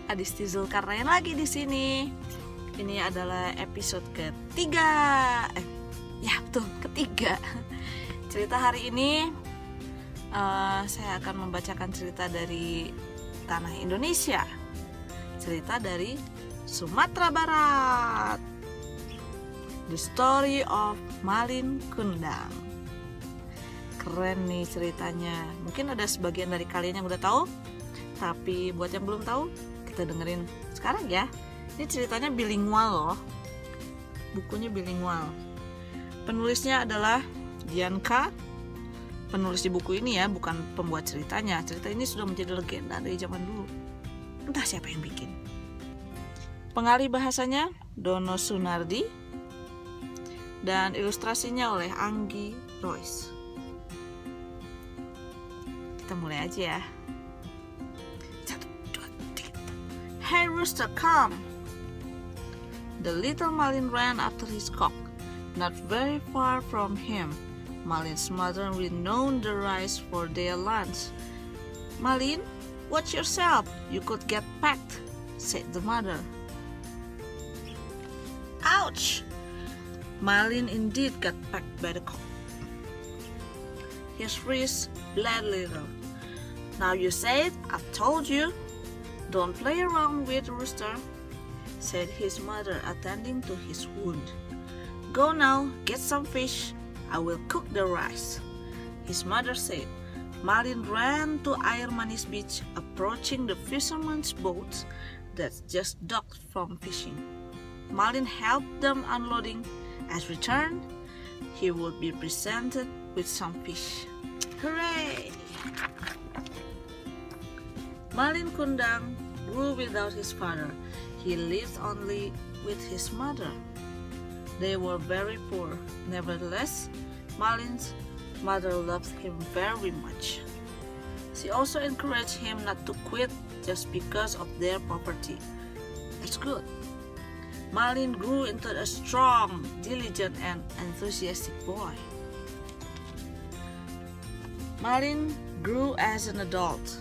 Adisty Zulkarnaen lagi di sini. Ini adalah episode ketiga. Ketiga. Cerita hari ini saya akan membacakan cerita dari tanah Indonesia. Cerita dari Sumatera Barat. The Story of Malin Kundang. Keren nih ceritanya. Mungkin ada sebagian dari kalian yang udah tahu, tapi buat yang belum tahu, kita dengerin sekarang ya. Ini ceritanya bilingual loh. Bukunya bilingual. Penulisnya adalah Dian K. Penulis di buku ini ya, bukan pembuat ceritanya. Cerita ini sudah menjadi legenda dari zaman dulu. Entah siapa yang bikin. Pengalih bahasanya Dono Sunardi. Dan ilustrasinya oleh Anggi Rois. Kita mulai aja ya. 1, 2, 3. Hey rooster, come! The little Malin ran after his cock. Not very far from him, Malin's mother renewed the rice for their lunch. Malin, watch yourself, you could get pecked, said the mother. Ouch! Malin indeed got pecked by the cock. His wrist bled little. Now you say it, I've told you. Don't play around with the rooster, said his mother, attending to his wound. Go now, get some fish. I will cook the rice, his mother said. Malin ran to Air Manis Beach, approaching the fisherman's boats that just docked from fishing. Malin helped them unloading. As returned, he would be presented with some fish. Hooray! Malin Kundang grew without his father. He lived only with his mother. They were very poor. Nevertheless, Malin's mother loved him very much. She also encouraged him not to quit just because of their poverty. That's good. Malin grew into a strong, diligent, and enthusiastic boy. Malin grew as an adult.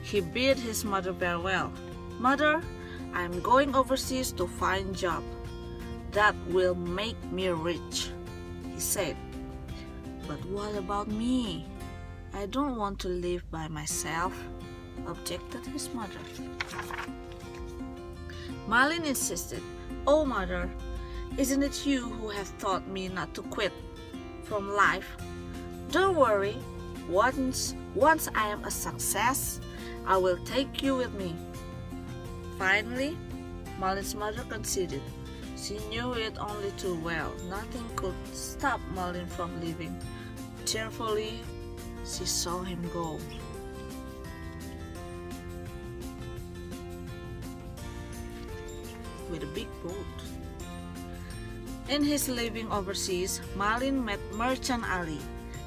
He bid his mother farewell. Mother, I'm going overseas to find a job that will make me rich, he said. But what about me? I don't want to live by myself, objected his mother. Malin insisted, Oh mother, isn't it you who have taught me not to quit from life? Don't worry, once I am a success, I will take you with me. Finally, Malin's mother conceded. She knew it only too well. Nothing could stop Malin from leaving. Cheerfully, she saw him go. With a big boat. In his living overseas, Malin met merchant Ali.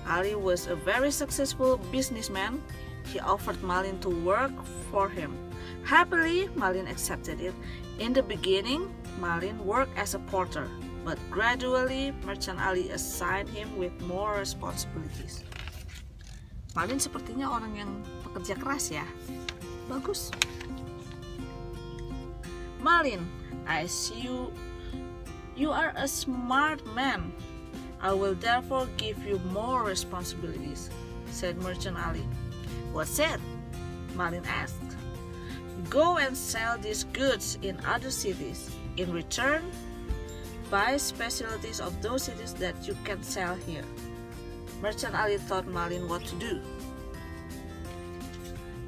Ali was a very successful businessman. He offered Malin to work for him. Happily, Malin accepted it. In the beginning, Malin worked as a porter, but gradually, merchant Ali assigned him with more responsibilities. Malin sepertinya orang yang pekerja keras ya. Bagus. Malin, I see you are a smart man. I will therefore give you more responsibilities, said merchant Ali. What's it? Malin asked. Go and sell these goods in other cities. In return, buy specialties of those cities that you can sell here. Merchant Ali taught Malin what to do.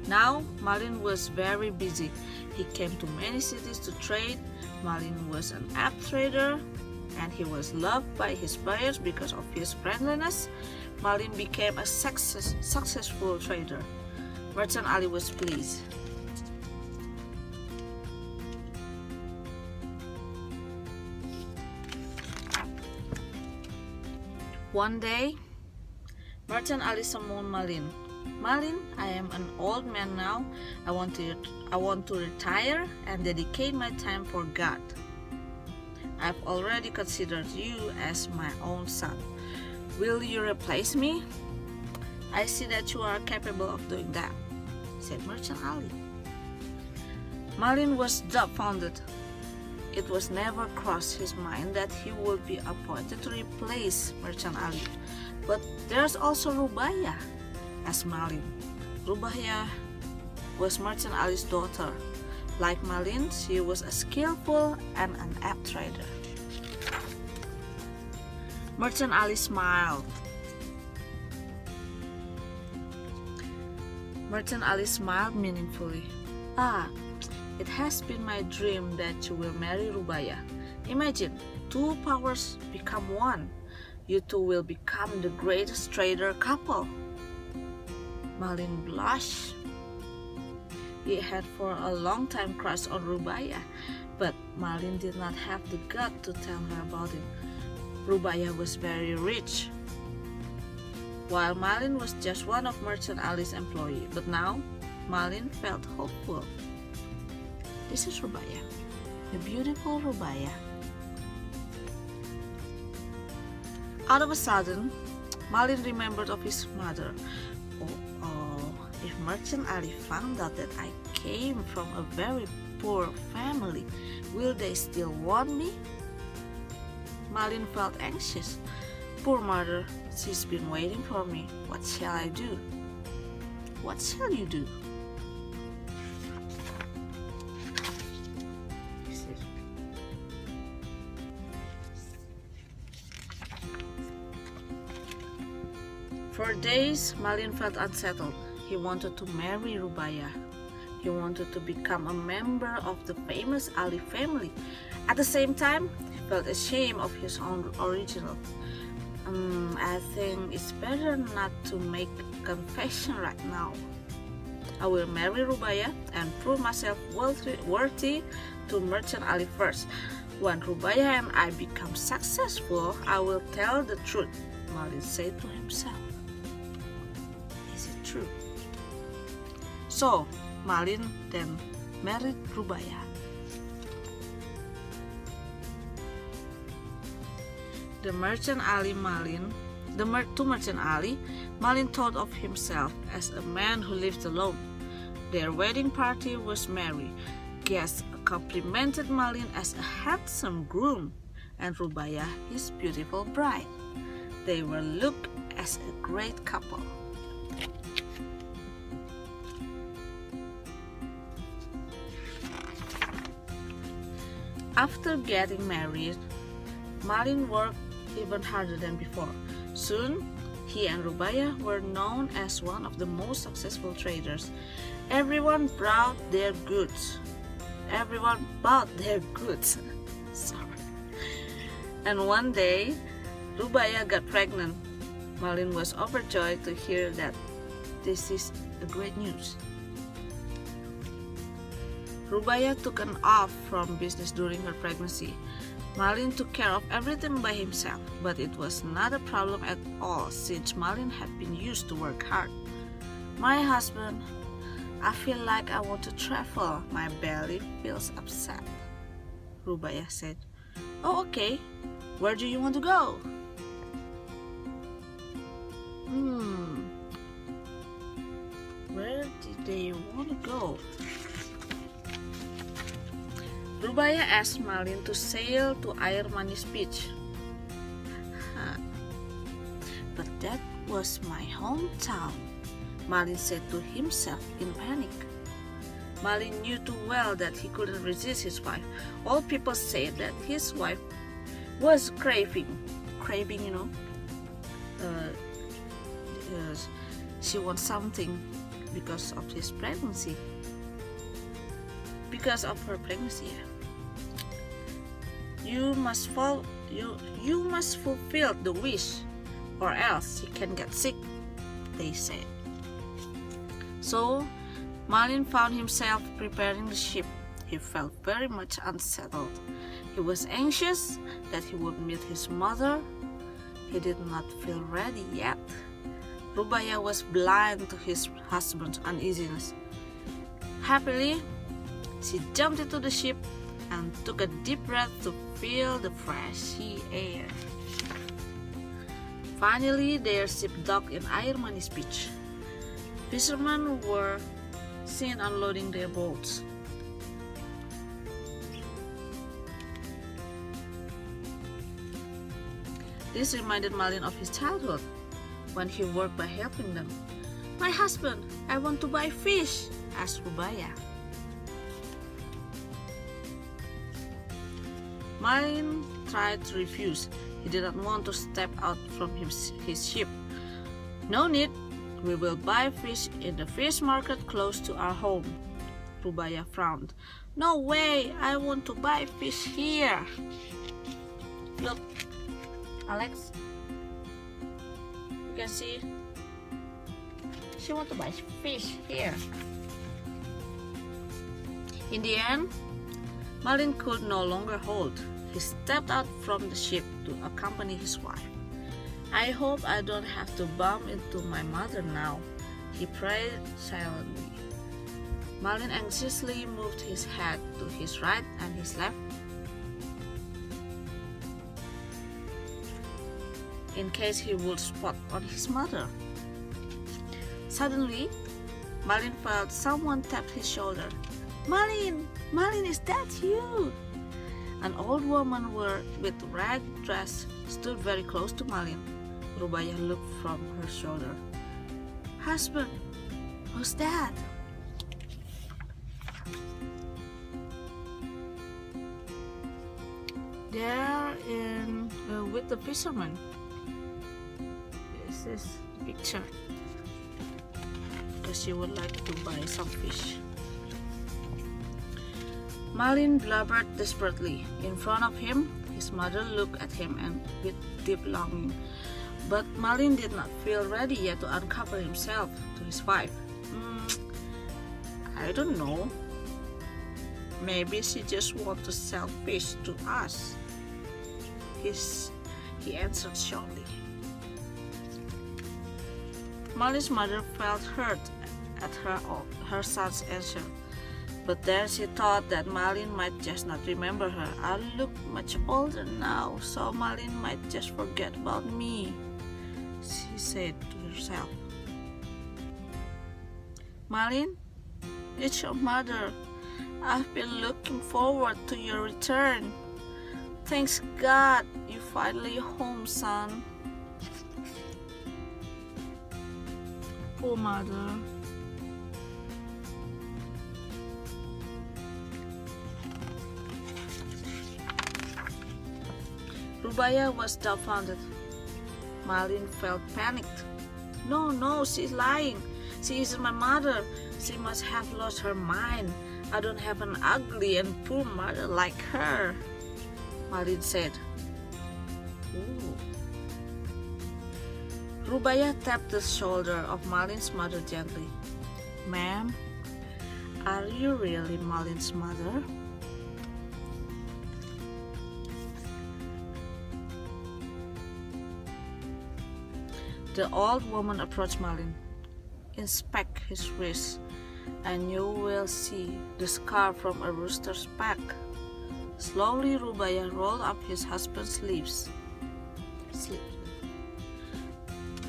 Now, Malin was very busy. He came to many cities to trade. Malin was an apt trader, and he was loved by his buyers because of his friendliness. Malin became a successful trader. Merchant Ali was pleased. One day, Merchant Ali summoned Malin. Malin, I am an old man now. I want to retire and dedicate my time for God. I've already considered you as my own son. Will you replace me? I see that you are capable of doing that, said Merchant Ali. Malin was dumbfounded. It was never crossed his mind that he would be appointed to replace Merchant Ali. But there's also Rubaya, asked Malin. Rubaya was Merchant Ali's daughter. Like Malin, she was a skillful and an apt trader. Merchant Ali smiled. Merchant Ali smiled meaningfully. Ah, it has been my dream that you will marry Rubaya. Imagine, two powers become one. You two will become the greatest trader couple. Malin blushed. He had for a long time crushed on Rubaya, but Malin did not have the gut to tell her about it. Rubaya was very rich, while Malin was just one of Merchant Ali's employees. But now, Malin felt hopeful. This is Rubaya, the beautiful Rubaya. Out of a sudden, Malin remembered of his mother. If Merchant Ali found out that I came from a very poor family, will they still want me? Malin felt anxious. Poor mother, she's been waiting for me. What shall I do? What shall you do? For days, Malin felt unsettled. He wanted to marry Rubaya. He wanted to become a member of the famous Ali family. At the same time, he felt ashamed of his own original. I think it's better not to make a confession right now. I will marry Rubaya and prove myself worthy to Merchant Ali first. When Rubaya and I become successful, I will tell the truth, Malin said to himself. Is it true? So, Malin then married Rubaya. To Merchant Ali, Malin thought of himself as a man who lived alone. Their wedding party was merry. Guests complimented Malin as a handsome groom and Rubaya his beautiful bride. They were looked as a great couple. After getting married, Malin worked even harder than before. Soon, he and Rubaya were known as one of the most successful traders. Everyone bought their goods. Sorry. And one day, Rubaya got pregnant. Malin was overjoyed to hear that this is a great news. Rubaya took an off from business during her pregnancy. Malin took care of everything by himself, but it was not a problem at all since Malin had been used to work hard. My husband, I feel like I want to travel. My belly feels upset, Rubaya said. Oh, okay. Where do you want to go? Where did they want to go? Rubaya asked Malin to sail to Air Manis Beach. But that was my hometown, Malin said to himself in panic. Malin knew too well that he couldn't resist his wife. All people said that his wife was craving, she wants something because of his pregnancy. Because of her pregnancy, you must fulfill the wish, or else she can get sick, they said. So Malin found himself preparing the ship. He felt very much unsettled. He was anxious that he would meet his mother. He did not feel ready yet. Rubaya was blind to his husband's uneasiness. Happily, she jumped into the ship and took a deep breath to feel the fresh sea air. Finally, their ship docked in air manis beach. Fishermen were seen unloading their boats. This reminded Malin of his childhood, when he worked by helping them. "My husband, I want to buy fish," asked Rubaya. Malin tried to refuse. He did not want to step out from his ship. "No need, we will buy fish in the fish market close to our home." Rubaya frowned. "No way, I want to buy fish here." Look, Alex, you can see she wants to buy fish here. In the end, Malin could no longer hold. He stepped out from the ship to accompany his wife. "I hope I don't have to bump into my mother now," he prayed silently. Malin anxiously moved his head to his right and his left in case he would spot on his mother. Suddenly, Malin felt someone tap his shoulder. "Malin! Malin, is that you?" An old woman with a red dress stood very close to Malin. Rubaya looked from her shoulder. "Husband, who's that?" "They're with the fisherman." This is the picture. Because she would like to buy some fish. Malin blubbered desperately. In front of him, his mother looked at him and with deep longing. But Malin did not feel ready yet to uncover himself to his wife. I don't know. Maybe she just wants to sell fish to us. He answered shortly. Malin's mother felt hurt at her son's answer. But then she thought that Malin might just not remember her. "I look much older now, so Malin might just forget about me," she said to herself. "Malin, it's your mother. I've been looking forward to your return. Thanks God you finally home, son." "Oh, mother." Rubaya was dumbfounded. Malin felt panicked. No, she's lying. She isn't my mother. She must have lost her mind. I don't have an ugly and poor mother like her," Malin said. Ooh. Rubaya tapped the shoulder of Malin's mother gently. "Ma'am, are you really Malin's mother?" The old woman approached Malin. "Inspect his wrist, and you will see the scar from a rooster's pack." Slowly, Rubaya rolled up his husband's sleeves.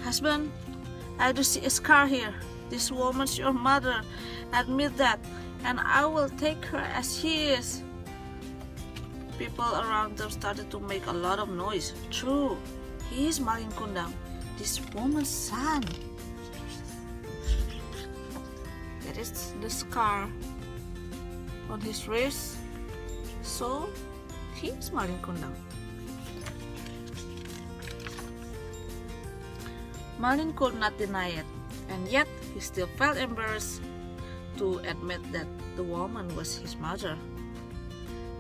"Husband, I do see a scar here. This woman's your mother. Admit that, and I will take her as she is." People around them started to make a lot of noise. True, he is Malin Kundang, this woman's son. There is the scar on his wrist, so he is Malin Kundang. Malin could not deny it, and yet he still felt embarrassed to admit that the woman was his mother.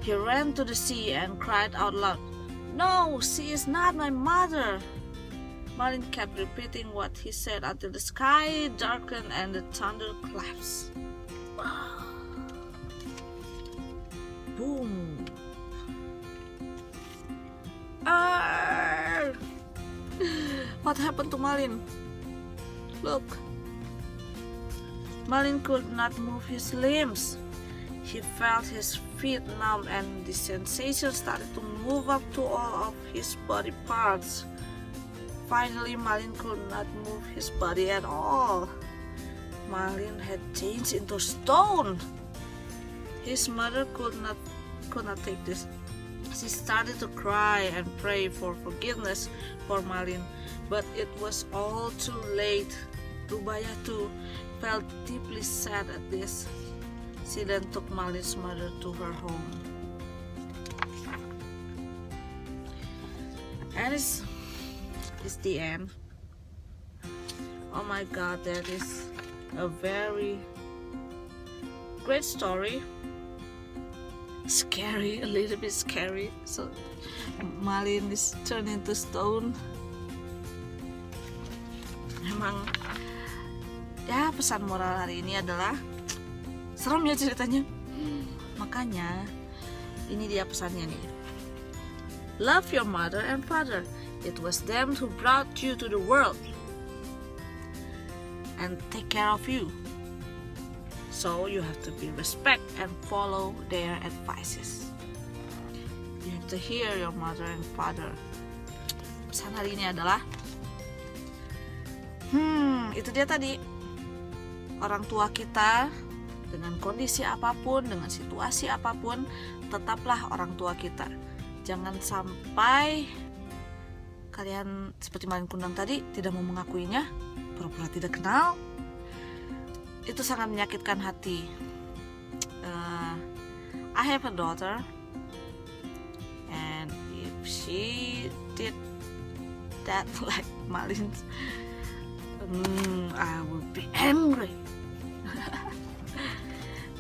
He ran to the sea and cried out loud, "No, she is not my mother!" Malin kept repeating what he said until the sky darkened and the thunder collapsed. Boom! Arr! What happened to Malin? Look! Malin could not move his limbs. He felt his feet numb and the sensation started to move up to all of his body parts. Finally, Malin could not move his body at all. Malin had changed into stone. His mother could not take this. She started to cry and pray for forgiveness for Malin, but it was all too late. Rubaya too felt deeply sad at this. She then took Malin's mother to her home. And it's the end. Oh my god, that is a very great story. Scary, a little bit scary. So Malin is turned into stone. Memang ya, pesan moral hari ini adalah serem ya ceritanya. Makanya ini dia pesannya nih. Love your mother and father. It was them who brought you to the world and take care of you. So you have to be respect and follow their advices. You have to hear your mother and father. Pesan hari ini adalah itu dia tadi. Orang tua kita dengan kondisi apapun, dengan situasi apapun, tetaplah orang tua kita. Jangan sampai kalian seperti Malin Kundang tadi tidak mau mengakuinya, pura-pura tidak kenal. Itu sangat menyakitkan hati. I have a daughter, and if she did that like Malin, I will be angry.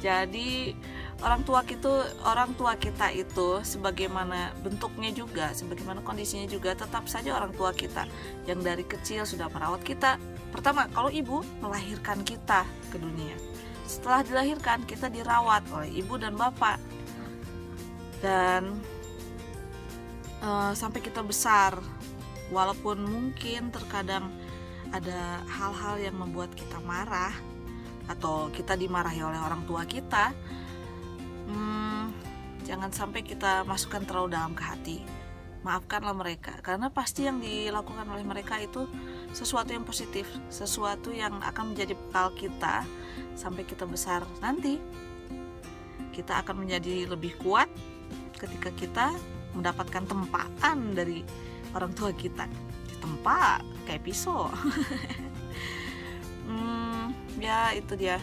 Jadi orang tua kita itu sebagaimana bentuknya juga, sebagaimana kondisinya juga, tetap saja orang tua kita yang dari kecil sudah merawat kita. Pertama, kalau ibu melahirkan kita ke dunia, setelah dilahirkan kita dirawat oleh ibu dan bapak, dan sampai kita besar. Walaupun mungkin terkadang ada hal-hal yang membuat kita marah atau kita dimarahi oleh orang tua kita, jangan sampai kita masukkan terlalu dalam ke hati. Maafkanlah mereka, karena pasti yang dilakukan oleh mereka itu sesuatu yang positif, sesuatu yang akan menjadi bekal kita sampai kita besar nanti. Kita akan menjadi lebih kuat ketika kita mendapatkan tempaan dari orang tua kita. Ditempa kayak pisau. Ya itu dia,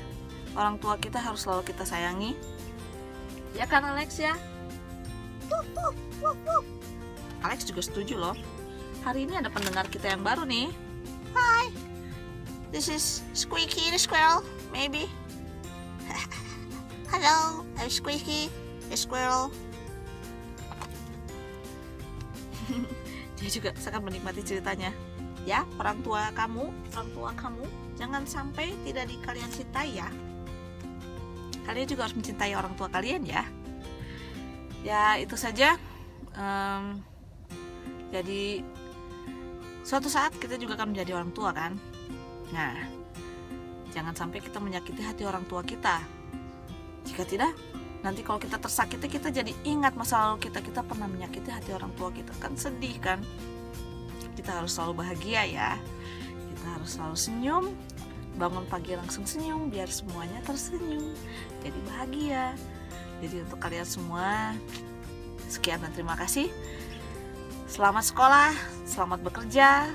orang tua kita harus selalu kita sayangi. Ya kan Alex ya? Alex juga setuju loh. Hari ini ada pendengar kita yang baru nih. Hi, this is Squeaky the squirrel, maybe. Hello, I'm Squeaky the squirrel. Dia juga sangat menikmati ceritanya. Ya, orang tua kamu jangan sampai tidak kalian cintai ya. Kalian juga harus mencintai orang tua kalian ya. Ya itu saja. Jadi suatu saat kita juga akan menjadi orang tua kan. Nah, jangan sampai kita menyakiti hati orang tua kita. Jika tidak, nanti kalau kita tersakiti, kita jadi ingat masa lalu kita pernah menyakiti hati orang tua kita. Kan sedih kan. Kita harus selalu bahagia ya. Kita harus selalu senyum. Bangun pagi langsung senyum biar semuanya tersenyum. Jadi bahagia. Jadi untuk kalian semua, sekian dan terima kasih. Selamat sekolah, selamat bekerja,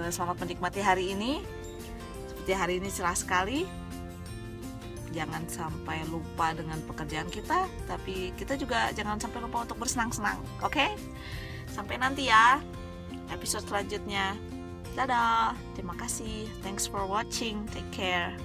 selamat menikmati hari ini. Seperti hari ini cerah sekali. Jangan sampai lupa dengan pekerjaan kita, tapi kita juga jangan sampai lupa untuk bersenang-senang. Oke? Sampai nanti ya episode selanjutnya. Dadah, terima kasih. Thanks for watching. Take care.